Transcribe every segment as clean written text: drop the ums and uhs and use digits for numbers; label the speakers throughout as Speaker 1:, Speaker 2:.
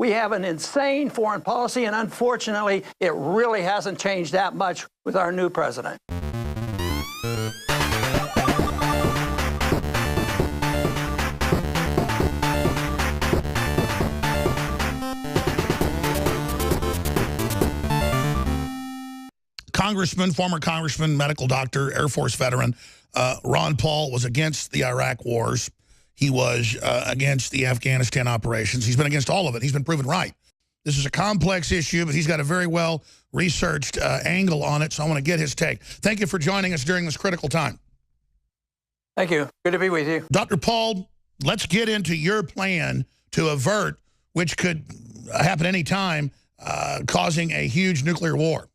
Speaker 1: We have an insane foreign policy, and unfortunately, it really hasn't changed that much with our new president.
Speaker 2: Former congressman, medical doctor, Air Force veteran, Ron Paul was against the Iraq wars. He was against the Afghanistan operations. He's been against all of it. He's been proven right. This is a complex issue, but he's got a very well-researched angle on it, so I want to get his take. Thank you for joining us during this critical time.
Speaker 1: Thank you. Good to be with you.
Speaker 2: Dr. Paul, let's get into your plan to avert, which could happen any time, causing a huge nuclear war.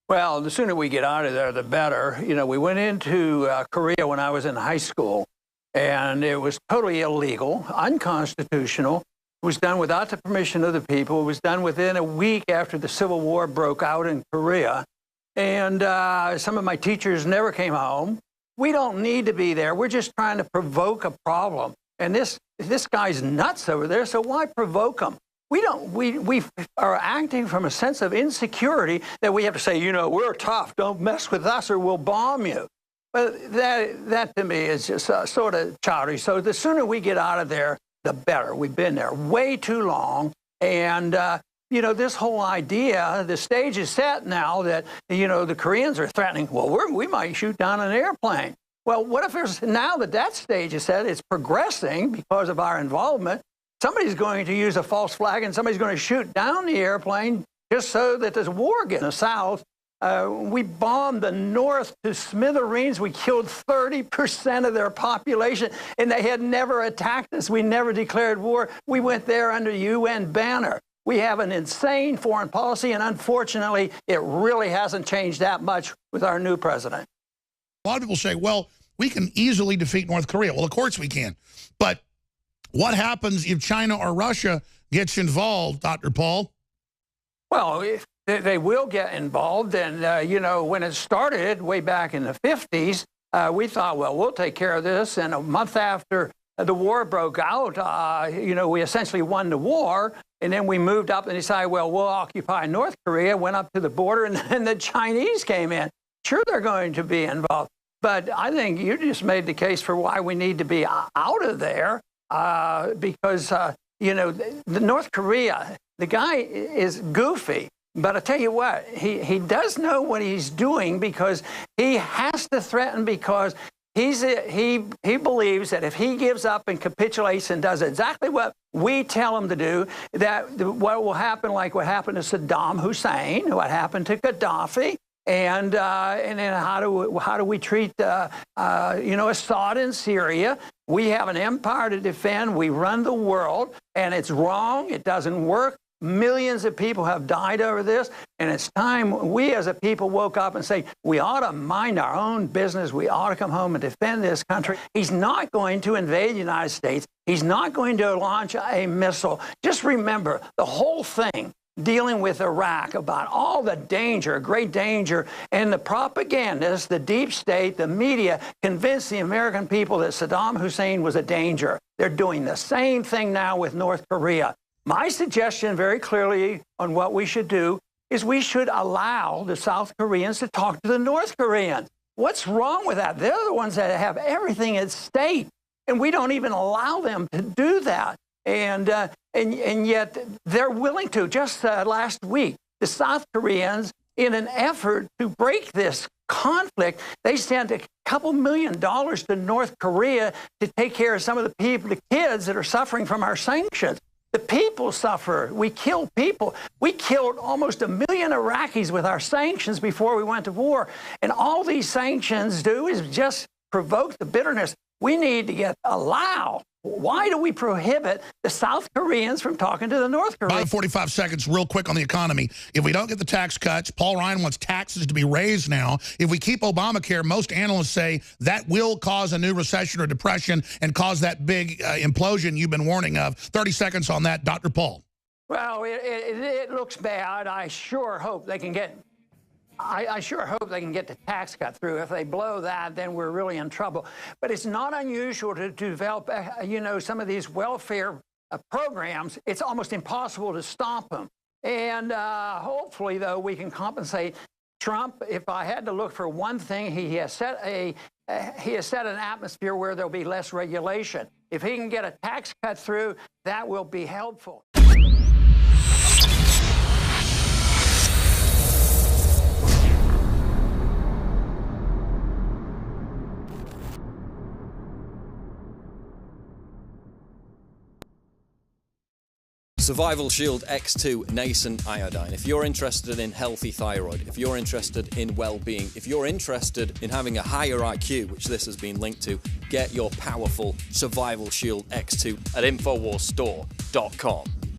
Speaker 1: Well, the sooner we get out of there, the better. You know, we went into Korea when I was in high school, and it was totally illegal, unconstitutional. It was done without the permission of the people. It was done within a week after the Civil War broke out in Korea. And some of my teachers never came home. We don't need to be there. We're just trying to provoke a problem. And this guy's nuts over there, so why provoke him? We are acting from a sense of insecurity that we have to say, you know, we're tough, don't mess with us or we'll bomb you. But that to me is just sort of childish. So the sooner we get out of there, the better. We've been there way too long. And, you know, this whole idea, the stage is set now that, you know, the Koreans are threatening, well, we might shoot down an airplane. Well, what if there's, now that stage is set, it's progressing because of our involvement. Somebody's going to use a false flag and somebody's going to shoot down the airplane just so that there's war in the South. We bombed the North to smithereens. We killed 30% of their population, and they had never attacked us. We never declared war. We went there under UN banner. We have an insane foreign policy, and unfortunately, it really hasn't changed that much with our new president.
Speaker 2: A lot of people say, well, we can easily defeat North Korea. Well, of course we can. But what happens if China or Russia gets involved, Dr. Paul?
Speaker 1: Well, they will get involved. And, you know, when it started way back in the 50s, we thought, well, we'll take care of this. And a month after the war broke out, you know, we essentially won the war. And then we moved up and decided, well, we'll occupy North Korea, went up to the border, and then the Chinese came in. Sure, they're going to be involved. But I think you just made the case for why we need to be out of there. Because, you know, the North Korea, the guy is goofy. But I tell you what, he does know what he's doing because he has to threaten because he believes that if he gives up and capitulates and does exactly what we tell him to do, that what will happen, like what happened to Saddam Hussein, what happened to Gaddafi, and then how do we treat you know, Assad in Syria? We have an empire to defend. We run the world, and it's wrong. It doesn't work. Millions of people have died over this, and it's time we as a people woke up and say, we ought to mind our own business. We ought to come home and defend this country. He's not going to invade the United States. He's not going to launch a missile. Just remember, the whole thing dealing with Iraq, about all the danger, great danger, and the propagandists, the deep state, the media, convinced the American people that Saddam Hussein was a danger. They're doing the same thing now with North Korea. My suggestion very clearly on what we should do is we should allow the South Koreans to talk to the North Koreans. What's wrong with that? They're the ones that have everything at stake, and we don't even allow them to do that. And yet they're willing to. Just last week, the South Koreans, in an effort to break this conflict, they sent a couple $1 million to North Korea to take care of some of the people, the kids that are suffering from our sanctions. The people suffer. We kill people. We killed almost 1 million Iraqis with our sanctions before we went to war. And all these sanctions do is just provoke the bitterness. We need to allow. Why do we prohibit the South Koreans from talking to the North Koreans?
Speaker 2: About 45 seconds, real quick on the economy. If we don't get the tax cuts, Paul Ryan wants taxes to be raised now. If we keep Obamacare, most analysts say that will cause a new recession or depression and cause that big implosion you've been warning of. 30 seconds on that, Dr. Paul.
Speaker 1: Well, it looks bad. I sure hope they can get the tax cut through. If they blow that, then we're really in trouble. But it's not unusual to develop, you know, some of these welfare programs, it's almost impossible to stop them. And hopefully, though, we can compensate Trump. If I had to look for one thing, he has set an atmosphere where there'll be less regulation. If he can get a tax cut through, that will be helpful.
Speaker 3: Survival Shield X2 Nascent Iodine. If you're interested in healthy thyroid, if you're interested in well-being, if you're interested in having a higher IQ, which this has been linked to, get your powerful Survival Shield X2 at InfoWarsStore.com.